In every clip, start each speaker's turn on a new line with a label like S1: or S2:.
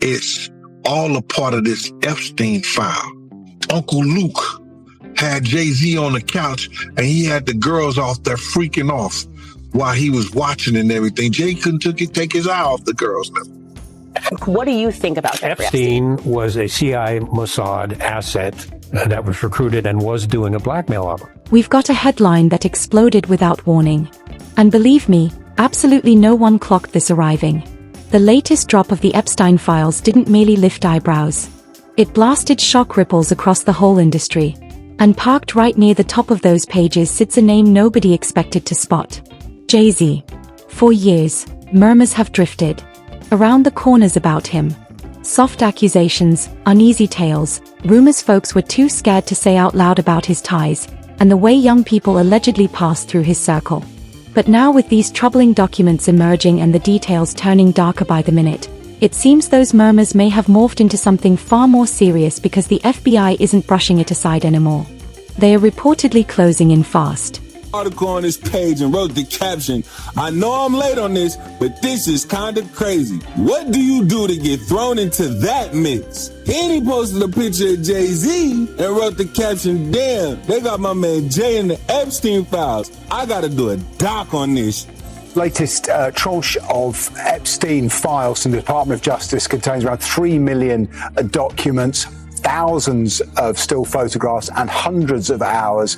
S1: It's all a part of this Epstein file. Uncle Luke had Jay-Z on the couch and he had the girls off there freaking off while he was watching and everything. Jay couldn't take his eye off the girls.
S2: What do you think about Jeffrey
S3: Epstein was a CIA Mossad asset that was recruited and was doing a blackmail of her.
S4: We've got a headline that exploded without warning. And believe me, absolutely no one clocked this arriving. The latest drop of the Epstein files didn't merely lift eyebrows. It blasted shock ripples across the whole industry. And parked right near the top of those pages sits a name nobody expected to spot. Jay-Z. For years, murmurs have drifted around the corners about him. Soft accusations, uneasy tales, rumors folks were too scared to say out loud about his ties, and the way young people allegedly passed through his circle. But now with these troubling documents emerging and the details turning darker by the minute, it seems those murmurs may have morphed into something far more serious because the FBI isn't brushing it aside anymore. They are reportedly closing in fast.
S5: Article on this page and wrote the caption, "I know I'm late on this, but this is kind of crazy. What do you do to get thrown into that mix?" Then he posted a picture of Jay-Z and wrote the caption, "Damn, they got my man Jay in the Epstein files. I gotta do a doc on this."
S6: Latest tranche of Epstein files from the Department of Justice contains around 3 million documents, thousands of still photographs and hundreds of hours.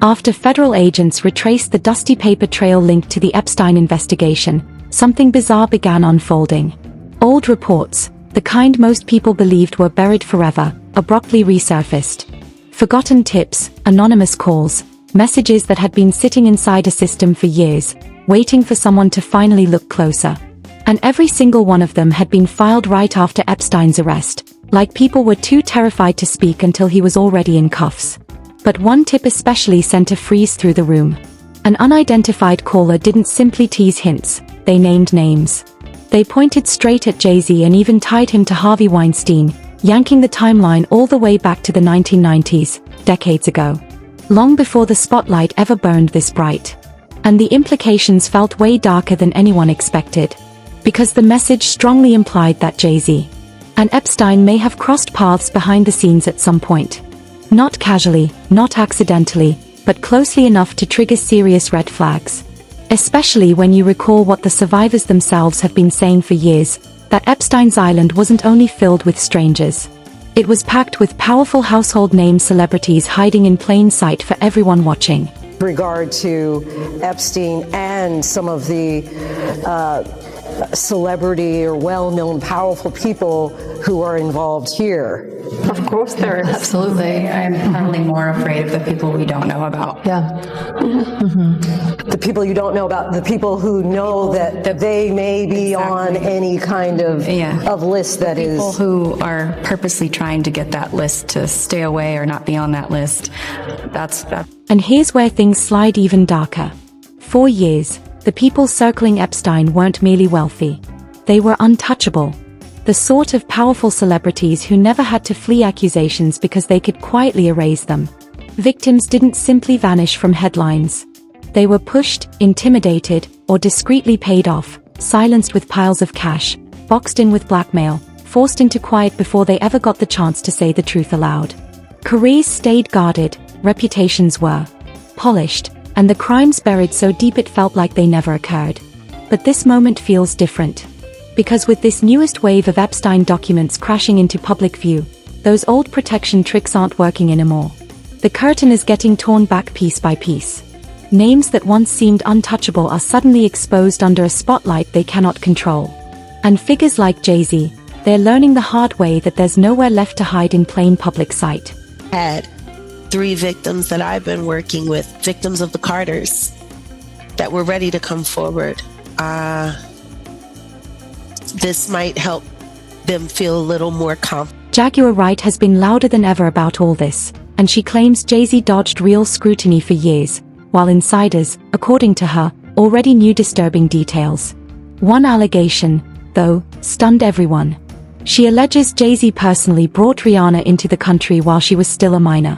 S4: After federal agents retraced the dusty paper trail linked to the Epstein investigation, something bizarre began unfolding. Old reports, the kind most people believed were buried forever, abruptly resurfaced. Forgotten tips, anonymous calls, messages that had been sitting inside a system for years, waiting for someone to finally look closer. And every single one of them had been filed right after Epstein's arrest, like people were too terrified to speak until he was already in cuffs. But one tip especially sent a freeze through the room. An unidentified caller didn't simply tease hints, they named names. They pointed straight at Jay-Z and even tied him to Harvey Weinstein, yanking the timeline all the way back to the 1990s, decades ago. Long before the spotlight ever burned this bright. And the implications felt way darker than anyone expected. Because the message strongly implied that Jay-Z and Epstein may have crossed paths behind the scenes at some point. Not casually, not accidentally, but closely enough to trigger serious red flags. Especially when you recall what the survivors themselves have been saying for years, that Epstein's island wasn't only filled with strangers. It was packed with powerful household name celebrities hiding in plain sight for everyone watching.
S7: Regard to Epstein and some of the celebrity or well-known powerful people who are involved here.
S8: Of course there is. Absolutely. I'm probably more afraid of the people we don't know about.
S7: Yeah. Mm-hmm. The people you don't know about, the people who know that they may be on any kind of list that is.
S8: People who are purposely trying to get that list to stay away or not be on that list. That's.
S4: And here's where things slide even darker. For years, the people circling Epstein weren't merely wealthy. They were untouchable. The sort of powerful celebrities who never had to flee accusations because they could quietly erase them. Victims didn't simply vanish from headlines. They were pushed, intimidated, or discreetly paid off, silenced with piles of cash, boxed in with blackmail, forced into quiet before they ever got the chance to say the truth aloud. Careers stayed guarded, reputations were polished, and the crimes buried so deep it felt like they never occurred. But this moment feels different. Because with this newest wave of Epstein documents crashing into public view, those old protection tricks aren't working anymore. The curtain is getting torn back piece by piece. Names that once seemed untouchable are suddenly exposed under a spotlight they cannot control. And figures like Jay-Z, they're learning the hard way that there's nowhere left to hide in plain public sight.
S9: Had 3 victims that I've been working with, victims of the Carters, that were ready to come forward. This might help them feel a little more confident.
S4: Jaguar Wright has been louder than ever about all this, and she claims Jay-Z dodged real scrutiny for years, while insiders, according to her, already knew disturbing details. One allegation, though, stunned everyone. She alleges Jay-Z personally brought Rihanna into the country while she was still a minor.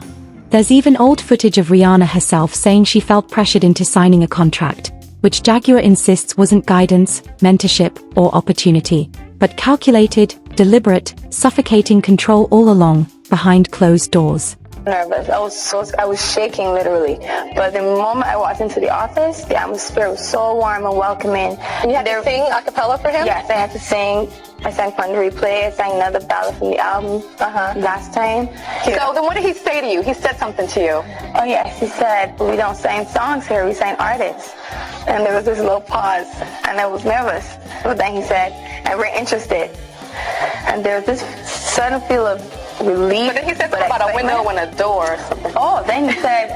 S4: There's even old footage of Rihanna herself saying she felt pressured into signing a contract, which Jaguar insists wasn't guidance, mentorship, or opportunity, but calculated, deliberate, suffocating control all along, behind closed doors.
S10: Nervous. I was shaking literally. But the moment I walked into the office, the atmosphere was so warm and welcoming.
S11: And you had to sing a cappella for him?
S10: Yes, I had to sing. I sang Fun to Replay. I sang another ballad from the album last time.
S11: So then what did he say to you? He said something to you.
S10: Oh yes, he said, we don't sing songs here, we sing artists. And there was this little pause, and I was nervous. But then he said, and we're interested. And there was this sudden feel of relief.
S11: But then he said something about a window and a door or something.
S10: Oh, then he said,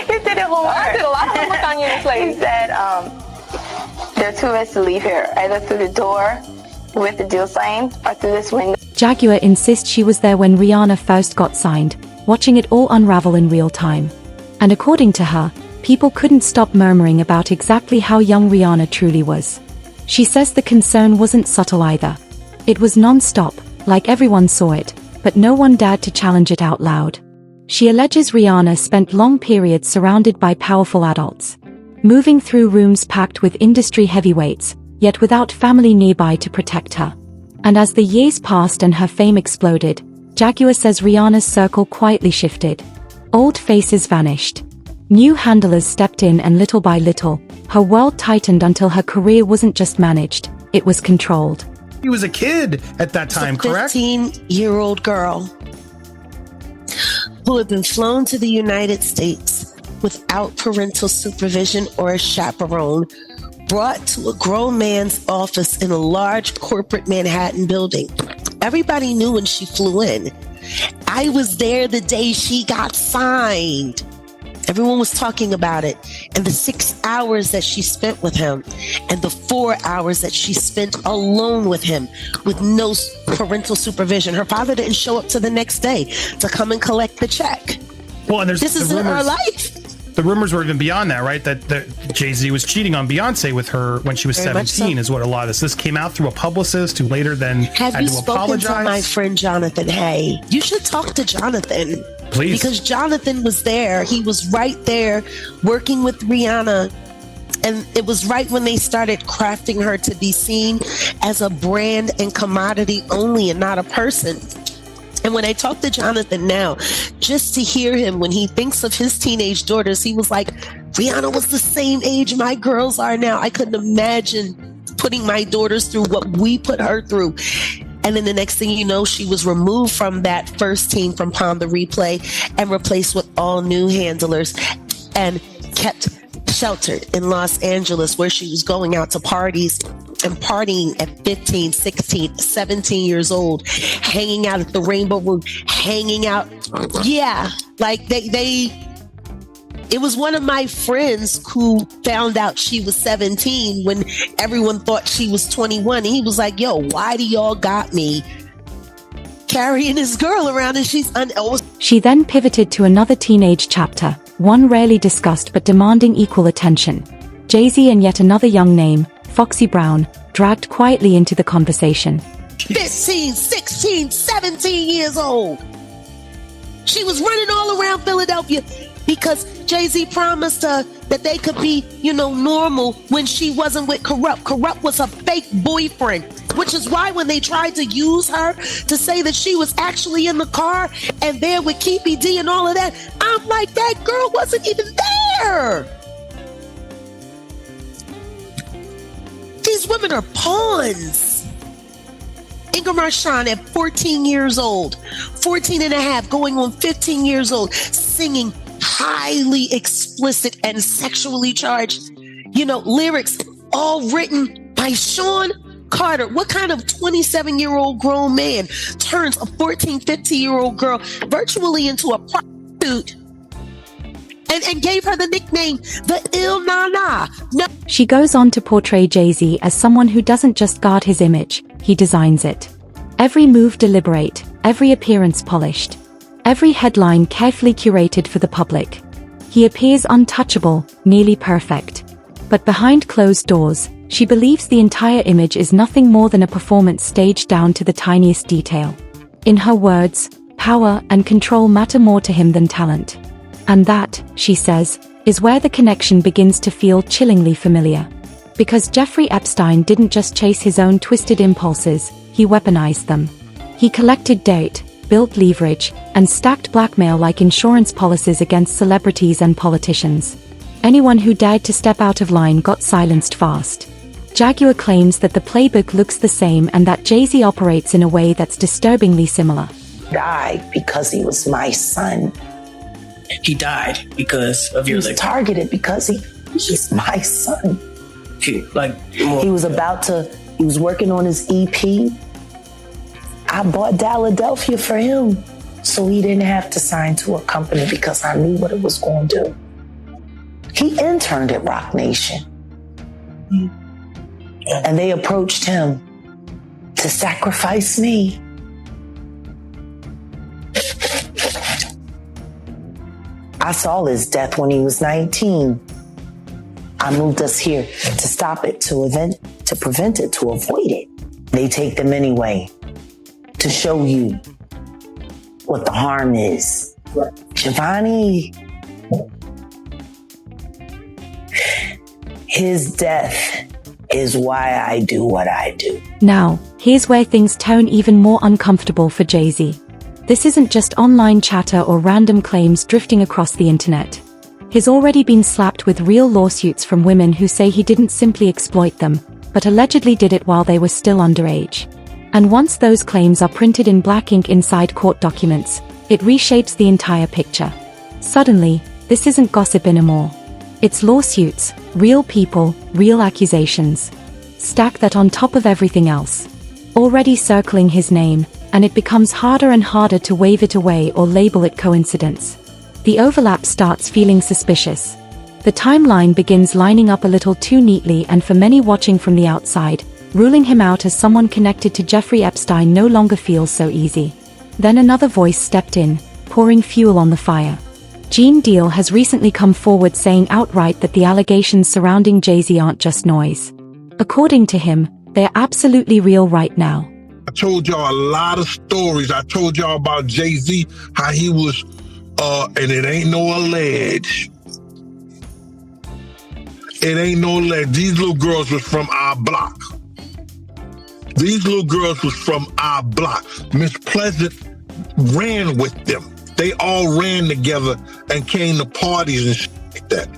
S10: you did it homework.
S11: I did a lot of homework on you, this lady.
S10: He said, there are two ways to leave here, either through the door with the deal signed or through this window.
S4: Jaguar insists she was there when Rihanna first got signed, watching it all unravel in real time. And according to her, people couldn't stop murmuring about exactly how young Rihanna truly was. She says the concern wasn't subtle either. It was non-stop, like everyone saw it, but no one dared to challenge it out loud. She alleges Rihanna spent long periods surrounded by powerful adults, moving through rooms packed with industry heavyweights, yet without family nearby to protect her. And as the years passed and her fame exploded, Jaguar says Rihanna's circle quietly shifted. Old faces vanished. New handlers stepped in, and little by little, her world tightened until her career wasn't just managed, it was controlled.
S12: He was a kid at that time, correct?
S9: 15-year-old girl who had been flown to the United States without parental supervision or a chaperone, brought to a grown man's office in a large corporate Manhattan building. Everybody knew when she flew in. I was there the day she got signed. Everyone was talking about it, and the 6 hours that she spent with him, and the 4 hours that she spent alone with him with no parental supervision. Her father didn't show up to the next day to come and collect the check.
S12: Well, and
S9: this is her life.
S12: The rumors were even beyond that, right? That Jay-Z was cheating on Beyonce with her when she was 17 is what a lot of this came out through a publicist who later then
S9: had
S12: to
S9: spoken
S12: apologize.
S9: To my friend Jonathan Hay? You should talk to Jonathan.
S12: Please.
S9: Because Jonathan was there. He was right there working with Rihanna. And it was right when they started crafting her to be seen as a brand and commodity only and not a person. And when I talk to Jonathan now, just to hear him when he thinks of his teenage daughters, he was like, Rihanna was the same age my girls are now. I couldn't imagine putting my daughters through what we put her through. And then the next thing you know, she was removed from that first team from Palm the Replay and replaced with all new handlers and kept sheltered in Los Angeles, where she was going out to parties and partying at 15, 16, 17 years old, hanging out at the Rainbow Room, hanging out. Yeah, like it was one of my friends who found out she was 17 when everyone thought she was 21. And he was like, yo, why do y'all got me carrying this girl around and she's
S4: She then pivoted to another teenage chapter, one rarely discussed but demanding equal attention. Jay-Z and yet another young name, Foxy Brown, dragged quietly into the conversation.
S9: 15, 16, 17 years old. She was running all around Philadelphia because Jay-Z promised her that they could be, normal when she wasn't with Corrupt. Corrupt was a fake boyfriend, which is why when they tried to use her to say that she was actually in the car and there with Keepy D and all of that, I'm like, that girl wasn't even there. These women are pawns. Ingram Marshawn at 14 years old, 14 and a half, going on 15 years old, singing highly explicit and sexually charged, lyrics all written by Sean Carter. What kind of 27-year-old grown man turns a 14, 15-year-old girl virtually into a prostitute and gave her the nickname the Il Nana? No.
S4: She goes on to portray Jay-Z as someone who doesn't just guard his image, he designs it. Every move deliberate, every appearance polished, every headline carefully curated for the public. He appears untouchable, nearly perfect. But behind closed doors, she believes the entire image is nothing more than a performance staged down to the tiniest detail. In her words, power and control matter more to him than talent. And that, she says, is where the connection begins to feel chillingly familiar. Because Jeffrey Epstein didn't just chase his own twisted impulses, he weaponized them. He collected debt, built leverage, and stacked blackmail like insurance policies against celebrities and politicians. Anyone who dared to step out of line got silenced fast. Jaguar claims that the playbook looks the same and that Jay-Z operates in a way that's disturbingly similar.
S13: Died because he was my son.
S14: He died because of your.
S13: He was targeted because he's my son.
S14: He
S13: was working on his EP. I bought Philadelphia for him so he didn't have to sign to a company because I knew what it was going to do. He interned at Rock Nation. And they approached him to sacrifice me. I saw his death when he was 19. I moved us here to stop it, to prevent it, to avoid it. They take them anyway to show you what the harm is. Giovanni, his death is why I do what I do.
S4: Now, here's where things turn even more uncomfortable for Jay-Z. This isn't just online chatter or random claims drifting across the internet. He's already been slapped with real lawsuits from women who say he didn't simply exploit them, but allegedly did it while they were still underage. And once those claims are printed in black ink inside court documents, it reshapes the entire picture. Suddenly, this isn't gossip anymore. It's lawsuits, real people, real accusations. Stack that on top of everything else. Already circling his name, and it becomes harder and harder to wave it away or label it coincidence. The overlap starts feeling suspicious. The timeline begins lining up a little too neatly, and for many watching from the outside, ruling him out as someone connected to Jeffrey Epstein no longer feels so easy. Then another voice stepped in, pouring fuel on the fire. Gene Deal has recently come forward saying outright that the allegations surrounding Jay-Z aren't just noise. According to him, they're absolutely real right now.
S1: I told y'all a lot of stories. I told y'all about Jay-Z, how he was, and it ain't no allege. It ain't no allege. These little girls was from our block. These little girls was from our block. Miss Pleasant ran with them. They all ran together and came to parties and shit like that.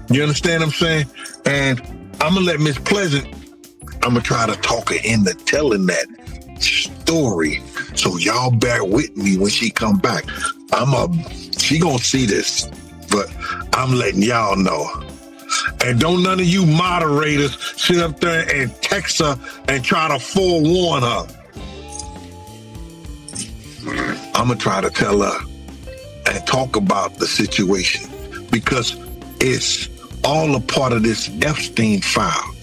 S1: You understand what I'm saying? And I'm going to let Miss Pleasant, I'm going to try to talk her into telling that story. So y'all bear with me when she come back. She going to see this, but I'm letting y'all know. And don't none of you moderators sit up there and text her and try to forewarn her. I'm going to try to tell her and talk about the situation because it's all a part of this Epstein file.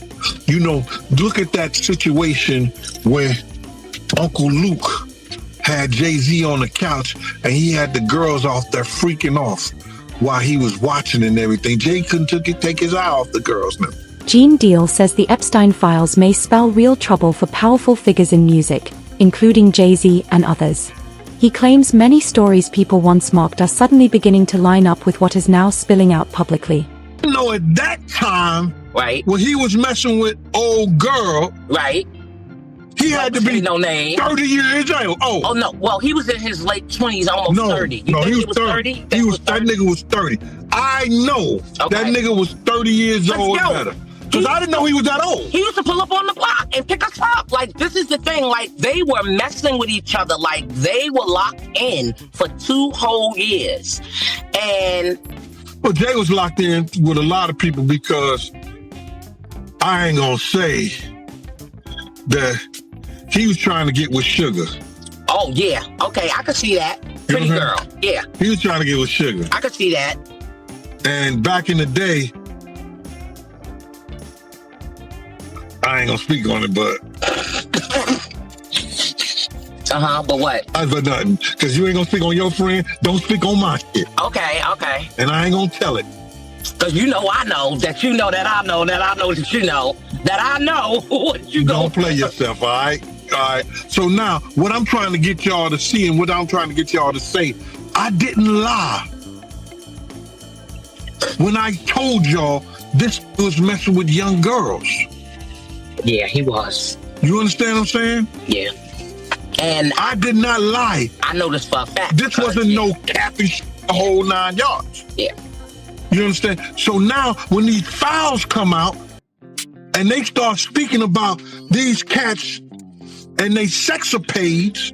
S1: You know, look at that situation where Uncle Luke had Jay-Z on the couch and he had the girls off there freaking off while he was watching and everything. Jay couldn't take his eye off the girls now.
S4: Gene Deal says the Epstein files may spell real trouble for powerful figures in music, including Jay-Z and others. He claims many stories people once mocked are suddenly beginning to line up with what is now spilling out publicly.
S1: You know, at that time,
S14: right,
S1: when he was messing with old girl,
S14: right,
S1: he had to be 30 years old.
S14: Oh no, well, he was in his late 20s, almost 30.
S1: No, he was 30. That nigga was 30. I know that nigga was 30 years old or better. Because I didn't know he was that old.
S14: He used to pull up on the block and pick us up. Like, this is the thing. Like, they were messing with each other. Like, they were locked in for 2 whole years. And...
S1: Well, Jay was locked in with a lot of people because I ain't gonna say that he was trying to get with Sugar.
S14: Oh, yeah. Okay, I could see that. Pretty girl. Yeah.
S1: He was trying to get with Sugar.
S14: I could see that.
S1: And back in the day, I ain't gonna speak on it, but...
S14: but what?
S1: But nothing. Because you ain't gonna speak on your friend, don't speak on my shit.
S14: Okay.
S1: And I ain't gonna tell it.
S14: Because you know I know, that you know that I know, that I know that you know, that I know what you
S1: don't play yourself, all right? All right. So now, what I'm trying to get y'all to see and what I'm trying to get y'all to say, I didn't lie when I told y'all this was messing with young girls.
S14: Yeah, he was.
S1: You understand what I'm saying?
S14: Yeah. And
S1: I did not lie.
S14: I know this for a fact.
S1: This wasn't no capping the whole 9 yards.
S14: Yeah.
S1: You understand? So now when these files come out and they start speaking about these cats and they sexapades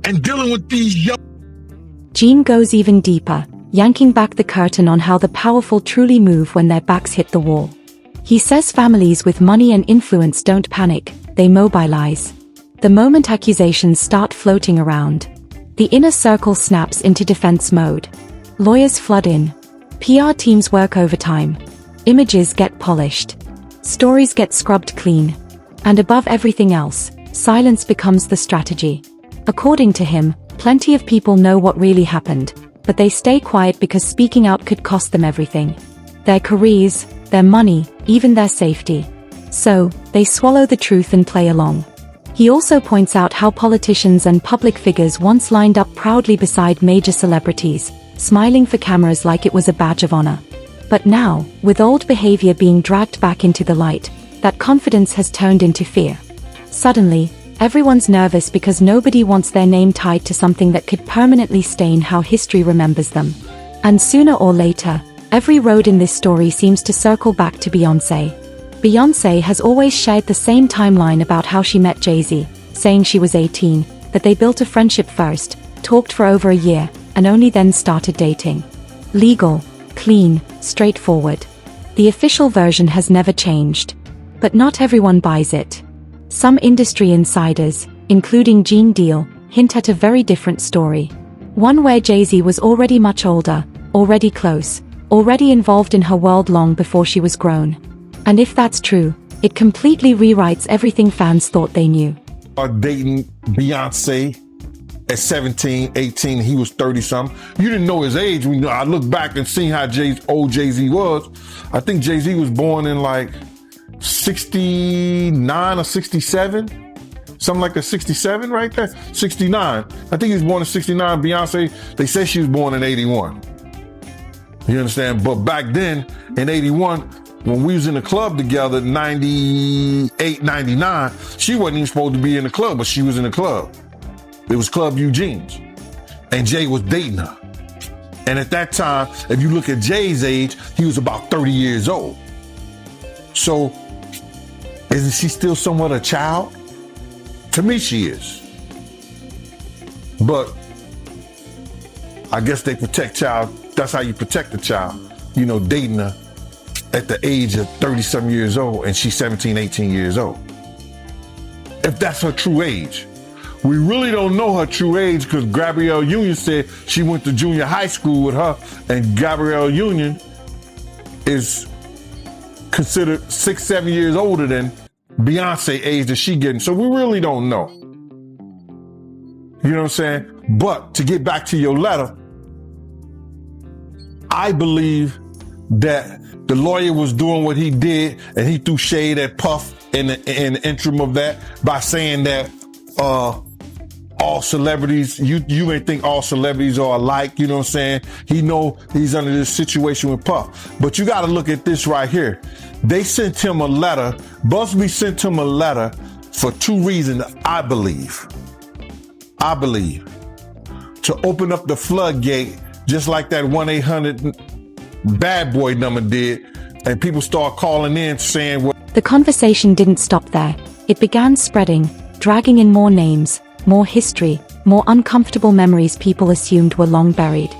S1: and dealing with these young...
S4: Gene goes even deeper, yanking back the curtain on how the powerful truly move when their backs hit the wall. He says families with money and influence don't panic, they mobilize. The moment accusations start floating around, the inner circle snaps into defense mode. Lawyers flood in. PR teams work overtime. Images get polished. Stories get scrubbed clean. And above everything else, silence becomes the strategy. According to him, plenty of people know what really happened, but they stay quiet because speaking out could cost them everything. Their careers, their money, even their safety. So, they swallow the truth and play along. He also points out how politicians and public figures once lined up proudly beside major celebrities, smiling for cameras like it was a badge of honor. But now, with old behavior being dragged back into the light, that confidence has turned into fear. Suddenly, everyone's nervous because nobody wants their name tied to something that could permanently stain how history remembers them. And sooner or later, every road in this story seems to circle back to Beyoncé. Beyoncé has always shared the same timeline about how she met Jay-Z, saying she was 18, that they built a friendship first, talked for over a year, and only then started dating. Legal, clean, straightforward. The official version has never changed. But not everyone buys it. Some industry insiders, including Gene Deal, hint at a very different story. One where Jay-Z was already much older, already close, already involved in her world long before she was grown. And if that's true, it completely rewrites everything fans thought they knew.
S1: Dating Beyonce at 17, 18, he was 30-something. You didn't know his age. When I look back and see how old Jay-Z was, I think Jay-Z was born in like 69 or 67. Something like that, 67 right there? 69. I think he was born in 69. Beyonce, they say she was born in 81. You understand? But back then, in 81, when we was in the club together, 98, 99, she wasn't even supposed to be in the club, but she was in the club. It was Club Eugene's. And Jay was dating her. And at that time, if you look at Jay's age, he was about 30 years old. So, isn't she still somewhat a child? To me, she is. But I guess they protect child. That's how you protect a child. You know, dating her at the age of 30-something years old, and she's 17, 18 years old. If that's her true age. We really don't know her true age because Gabrielle Union said she went to junior high school with her, and Gabrielle Union is considered 6-7 years older than Beyonce age that she getting. So we really don't know. You know what I'm saying? But to get back to your letter, I believe that the lawyer was doing what he did, and he threw shade at Puff in the interim of that by saying that all celebrities, you may think all celebrities are alike, you know what I'm saying? He know he's under this situation with Puff. But you got to look at this right here. They sent him a letter. Busby sent him a letter for two reasons, I believe. To open up the floodgate, just like that 1-800 bad boy number did, and people start calling in saying, well,
S4: the conversation didn't stop there. It began spreading, dragging in more names, more history, more uncomfortable memories people assumed were long buried.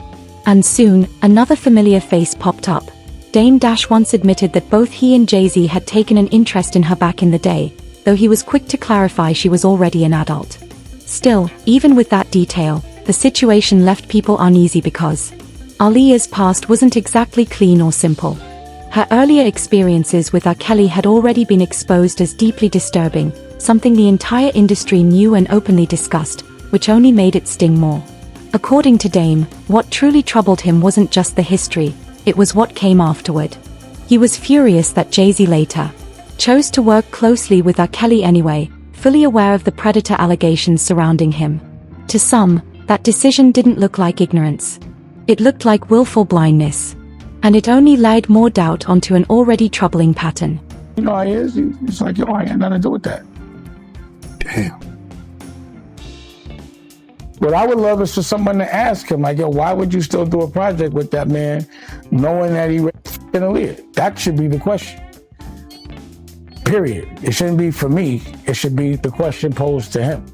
S4: And soon, another familiar face popped up. Dame Dash once admitted that both he and Jay-Z had taken an interest in her back in the day, though he was quick to clarify she was already an adult. Still, even with that detail, the situation left people uneasy because Aaliyah's past wasn't exactly clean or simple. Her earlier experiences with R. Kelly had already been exposed as deeply disturbing, something the entire industry knew and openly discussed, which only made it sting more. According to Dame, what truly troubled him wasn't just the history, it was what came afterward. He was furious that Jay-Z later chose to work closely with R. Kelly anyway, fully aware of the predator allegations surrounding him. To some, that decision didn't look like ignorance. It looked like willful blindness. And it only laid more doubt onto an already troubling pattern.
S15: You know how he is? It's like, yo, I ain't got nothing to do with that.
S6: Damn.
S15: What I would love is for someone to ask him, like, yo, why would you still do a project with that man knowing that he raped Aaliyah? That should be the question. Period. It shouldn't be for me. It should be the question posed to him.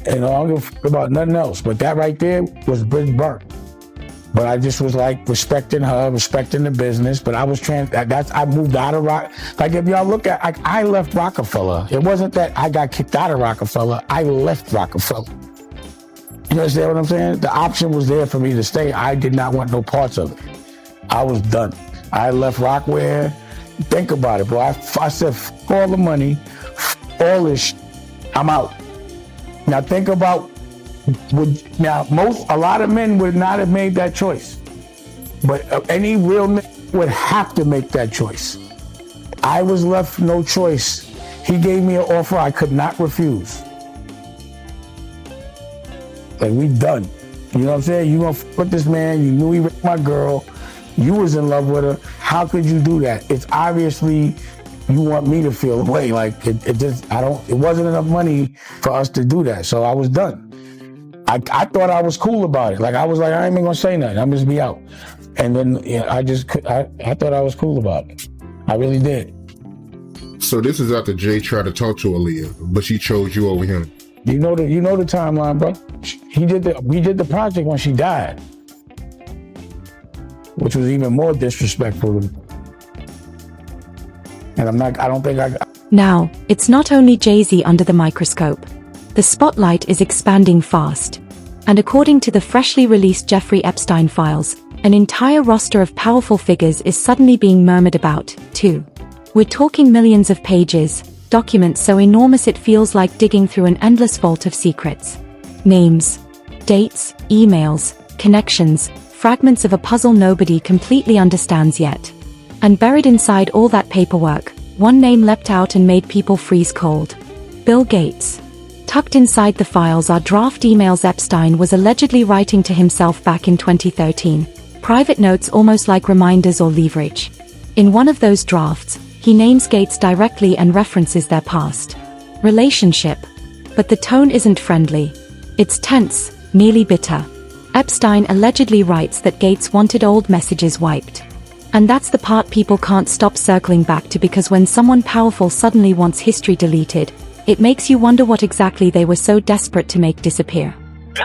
S15: And I don't give a fuck about nothing else. But that right there was bridge burnt. But I just was like respecting her, respecting the business. But I was I moved out of like if y'all look at, I left Rockefeller. It wasn't that I got kicked out of Rockefeller. I left Rockefeller. You understand what I'm saying? The option was there for me to stay. I did not want no parts of it. I was done. I left Rockware. Think about it, bro. I said, f all the money, all this I'm out. Now think about, a lot of men would not have made that choice. But any real man would have to make that choice. I was left no choice. He gave me an offer I could not refuse. Like, we done. You know what I'm saying? You gonna f with this man, you knew he raped my girl, you was in love with her. How could you do that? It's obviously you want me to feel away. Like it wasn't enough money for us to do that. So I was done. I thought I was cool about it. Like I was like, I ain't even gonna say nothing. I'm just be out. And then I thought I was cool about it. I really did.
S16: So this is after Jay tried to talk to Aaliyah, but she chose you over him.
S15: You know the timeline, bro. We did the project when she died, which was even more disrespectful. And I don't think I.
S4: Now, it's not only Jay-Z under the microscope. The spotlight is expanding fast. And according to the freshly released Jeffrey Epstein files, an entire roster of powerful figures is suddenly being murmured about, too. We're talking millions of pages, documents so enormous it feels like digging through an endless vault of secrets. Names, dates, emails, connections, fragments of a puzzle nobody completely understands yet. And buried inside all that paperwork, one name leapt out and made people freeze cold. Bill Gates. Tucked inside the files are draft emails Epstein was allegedly writing to himself back in 2013. Private notes almost like reminders or leverage. In one of those drafts, he names Gates directly and references their past relationship. But the tone isn't friendly. It's tense, nearly bitter. Epstein allegedly writes that Gates wanted old messages wiped. And that's the part people can't stop circling back to, because when someone powerful suddenly wants history deleted, it makes you wonder what exactly they were so desperate to make disappear.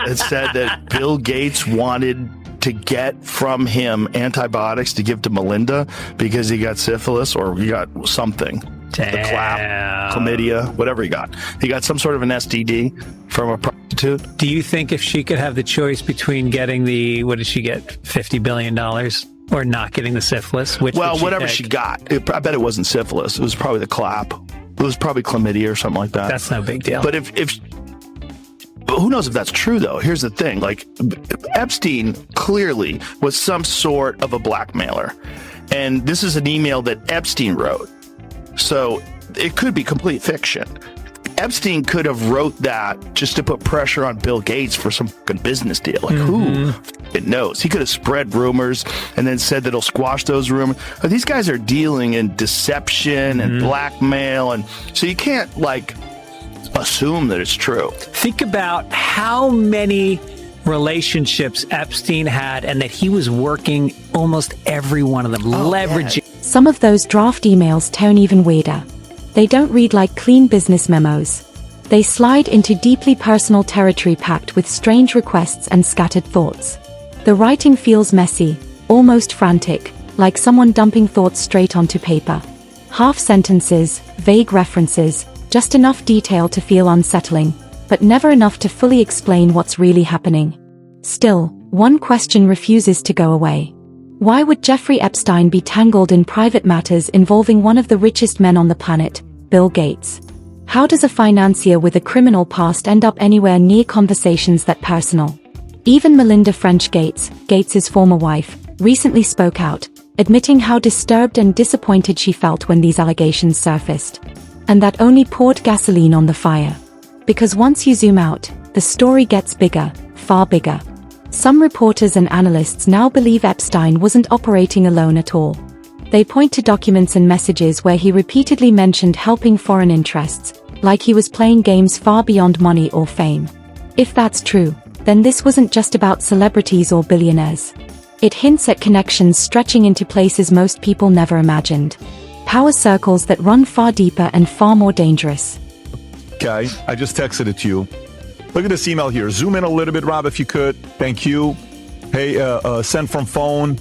S17: It said that Bill Gates wanted to get from him antibiotics to give to Melinda because he got syphilis or he got something.
S18: Damn.
S17: The clap, chlamydia, whatever he got. He got some sort of an STD from a prostitute.
S18: Do you think if she could have the choice between getting what did she get, $50 billion, or not getting the syphilis?
S17: Whatever she got. I bet it wasn't syphilis. It was probably the clap. It was probably chlamydia or something like that.
S18: That's no big deal.
S17: But but who knows if that's true, though? Here's the thing. Like, Epstein clearly was some sort of a blackmailer. And this is an email that Epstein wrote. So it could be complete fiction. Epstein could have wrote that just to put pressure on Bill Gates for some fucking business deal. Like, who knows? He could have spread rumors and then said that he'll squash those rumors. But these guys are dealing in deception and blackmail. And so you can't, assume that it's true.
S18: Think about how many relationships Epstein had and that he was working almost every one of them, leveraging.
S4: Some of those draft emails tone even weirder. They don't read like clean business memos. They slide into deeply personal territory packed with strange requests and scattered thoughts. The writing feels messy, almost frantic, like someone dumping thoughts straight onto paper. Half sentences, vague references, just enough detail to feel unsettling, but never enough to fully explain what's really happening. Still, one question refuses to go away. Why would Jeffrey Epstein be tangled in private matters involving one of the richest men on the planet, Bill Gates? How does a financier with a criminal past end up anywhere near conversations that personal? Even Melinda French Gates, Gates's former wife, recently spoke out, admitting how disturbed and disappointed she felt when these allegations surfaced. And that only poured gasoline on the fire. Because once you zoom out, the story gets bigger, far bigger. Some reporters and analysts now believe Epstein wasn't operating alone at all. They point to documents and messages where he repeatedly mentioned helping foreign interests, like he was playing games far beyond money or fame. If that's true, then this wasn't just about celebrities or billionaires. It hints at connections stretching into places most people never imagined. Power circles that run far deeper and far more dangerous.
S19: Okay, I just texted it to you. Look at this email here. Zoom in a little bit, Rob, if you could. Thank you. Hey, send from phone.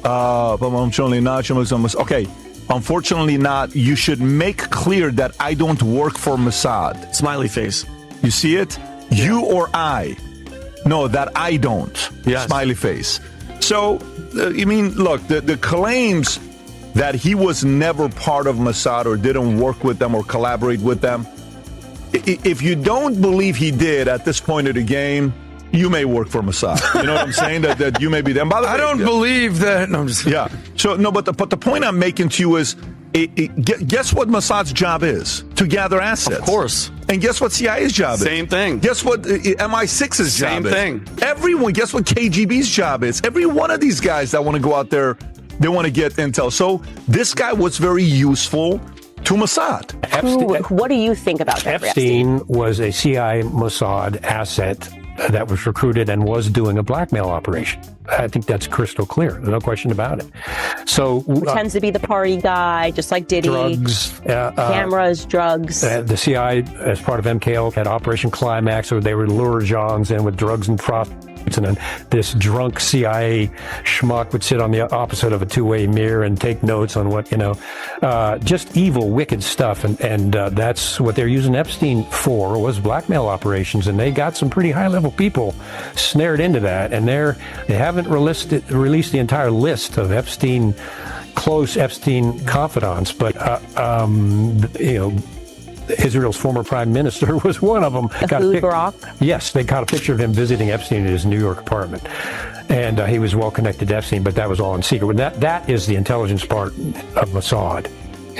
S19: Unfortunately not. Okay, unfortunately not. You should make clear that I don't work for Mossad.
S20: Smiley face.
S19: You see it? Yeah. You or I. No, that I don't.
S20: Yes.
S19: Smiley face. So, look, the claims that he was never part of Mossad or didn't work with them or collaborate with them, if you don't believe he did at this point of the game, you may work for Mossad. You know what I'm saying? That you may be them. By the way,
S20: I don't believe that. No, I'm just
S19: yeah. So no, but the point I'm making to you is, guess what Mossad's job is? To gather assets.
S20: Of course.
S19: And guess what CIA's job is?
S20: Same thing.
S19: Guess what MI6's job is?
S20: Same thing.
S19: Everyone. Guess what KGB's job is? Every one of these guys that want to go out there, they want to get intel. So this guy was very useful to Mossad.
S2: What do you think about Jeffrey
S3: Epstein was a CIA Mossad asset that was recruited and was doing a blackmail operation. I think that's crystal clear. No question about it. So
S2: tends to be the party guy, just like Diddy.
S3: Drugs,
S2: cameras, drugs.
S3: The CIA, as part of MKL, had Operation Climax, where they would lure Johns in with drugs and prostitutes. And then this drunk CIA schmuck would sit on the opposite of a two-way mirror and take notes on what, just evil, wicked stuff. And that's what they're using Epstein for, was blackmail operations. And they got some pretty high-level people snared into that. And they haven't released the entire list of close Epstein confidants. But, Israel's former prime minister was one of them.
S2: Barak?
S3: Yes, they got a picture of him visiting Epstein in his New York apartment. And he was well connected to Epstein, but that was all in secret. And that is the intelligence part of Mossad.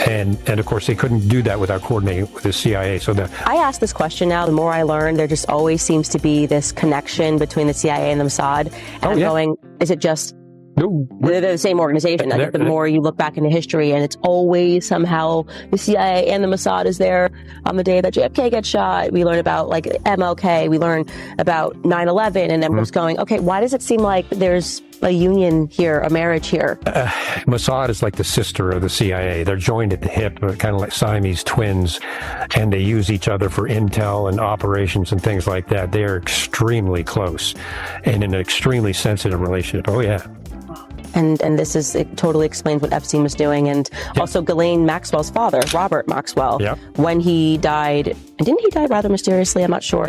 S3: And of course, they couldn't do that without coordinating with the CIA.
S2: I ask this question now, the more I learn, there just always seems to be this connection between the CIA and the Mossad. And I'm going, is it just...
S3: No.
S2: They're the same organization. I think the more you look back into history, and it's always somehow the CIA and the Mossad is there on the day that JFK gets shot. We learn about like MLK. We learn about 9/11, and everyone's going, okay, why does it seem like there's a union here, a marriage here?
S3: Mossad is like the sister of the CIA. They're joined at the hip, kind of like Siamese twins, and they use each other for intel and operations and things like that. They are extremely close and in an extremely sensitive relationship. Oh, yeah.
S2: And it totally explains what Epstein was doing. And also Ghislaine Maxwell's father, Robert Maxwell, when he died, and didn't he die rather mysteriously? I'm not sure.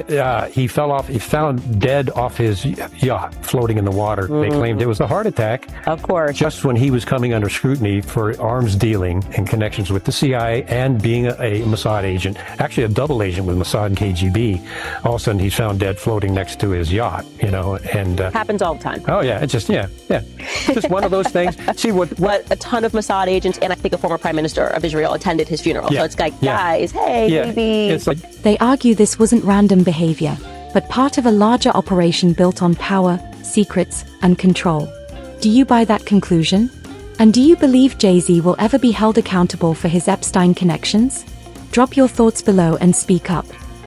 S3: He fell off, he found dead off his yacht floating in the water. They claimed it was a heart attack.
S2: Of course.
S3: Just when he was coming under scrutiny for arms dealing and connections with the CIA and being a Mossad agent, actually a double agent with Mossad and KGB. All of a sudden he's found dead floating next to his yacht, and...
S2: happens all the time.
S3: Oh, yeah. It's just, just one of those things. See what
S2: a ton of Mossad agents, and I think a former prime minister of Israel attended his funeral. So it's like, guys, hey, maybe.
S3: It's like,
S4: they argue this wasn't random behavior, but part of a larger operation built on power, secrets, and control. Do you buy that conclusion? And do you believe Jay-Z will ever be held accountable for his Epstein connections? Drop your thoughts below and speak up.